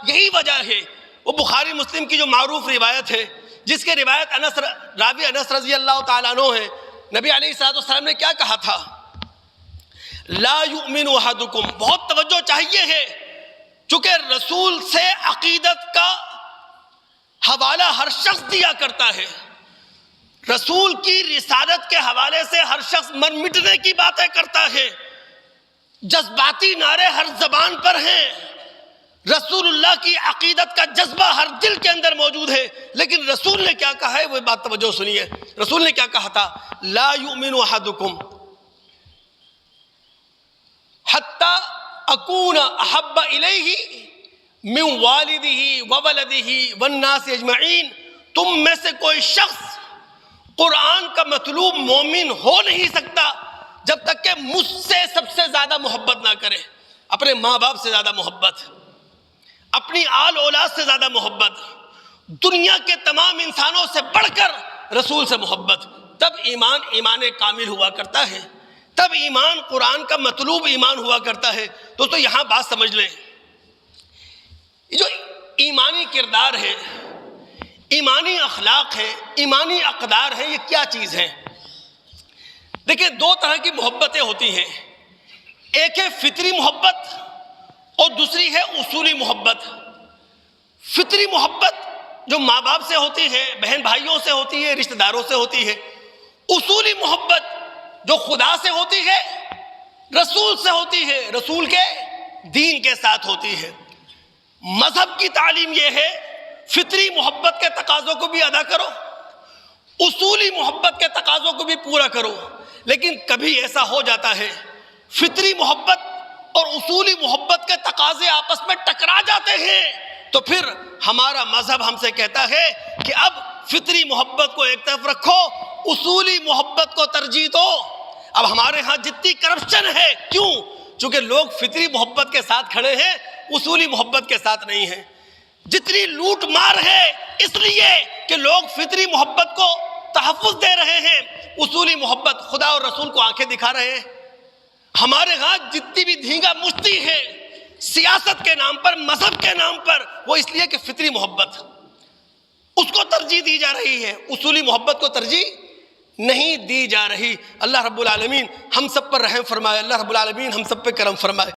یہی وجہ ہے۔ وہ بخاری مسلم کی جو معروف روایت ہے، جس کے روایت راوی انس رضی اللہ تعالیٰ عنہ ہے، نبی علیہ الصلوۃ والسلام نے کیا کہا تھا؟ لا یؤمن احدکم، بہت توجہ چاہیے ہے، چونکہ رسول سے عقیدت کا حوالہ ہر شخص دیا کرتا ہے، رسول کی رسالت کے حوالے سے ہر شخص مر مٹنے کی باتیں کرتا ہے، جذباتی نعرے ہر زبان پر ہیں، رسول اللہ کی عقیدت کا جذبہ ہر دل کے اندر موجود ہے، لیکن رسول نے کیا کہا ہے وہ بات توجہ سنیے۔ رسول نے کیا کہا تھا؟ لا یؤمن احدکم حتی اکون احب الیہ من والدہ وولدہ والناس اجمعین، تم میں سے کوئی شخص قرآن کا مطلوب مومن ہو نہیں سکتا جب تک کہ مجھ سے سب سے زیادہ محبت نہ کرے، اپنے ماں باپ سے زیادہ محبت، اپنی آل اولاد سے زیادہ محبت، دنیا کے تمام انسانوں سے بڑھ کر رسول سے محبت، تب ایمان کامل ہوا کرتا ہے، تب ایمان قرآن کا مطلوب ایمان ہوا کرتا ہے۔ دوستو یہاں بات سمجھ لیں، یہ جو ایمانی کردار ہے، ایمانی اخلاق ہے، ایمانی اقدار ہے، یہ کیا چیز ہے؟ دیکھیں دو طرح کی محبتیں ہوتی ہیں، ایک ہے فطری محبت اور دوسری ہے اصولی محبت۔ فطری محبت جو ماں باپ سے ہوتی ہے، بہن بھائیوں سے ہوتی ہے، رشتہ داروں سے ہوتی ہے۔ اصولی محبت جو خدا سے ہوتی ہے، رسول سے ہوتی ہے، رسول کے دین کے ساتھ ہوتی ہے۔ مذہب کی تعلیم یہ ہے فطری محبت کے تقاضوں کو بھی ادا کرو، اصولی محبت کے تقاضوں کو بھی پورا کرو، لیکن کبھی ایسا ہو جاتا ہے فطری محبت اور اصولی محبت کے تقاضے آپس میں ٹکرا جاتے ہیں، تو پھر ہمارا مذہب ہم سے کہتا ہے کہ اب فطری محبت کو ایک طرف رکھو، اصولی محبت کو ترجیح دو۔ اب ہمارے ہاں جتنی کرپشن ہے، کیوں؟ چونکہ لوگ فطری محبت کے ساتھ کھڑے ہیں، اصولی محبت کے ساتھ نہیں ہیں۔ جتنی لوٹ مار ہے اس لیے کہ لوگ فطری محبت کو تحفظ دے رہے ہیں، اصولی محبت خدا اور رسول کو آنکھیں دکھا رہے ہیں۔ ہمارے ہاں جتنی بھی دھینگا مچتی ہے سیاست کے نام پر، مذہب کے نام پر، وہ اس لیے کہ فطری محبت اس کو ترجیح دی جا رہی ہے، اصولی محبت کو ترجیح نہیں دی جا رہی۔ اللہ رب العالمین ہم سب پر رحم فرمائے، اللہ رب العالمین ہم سب پہ کرم فرمائے۔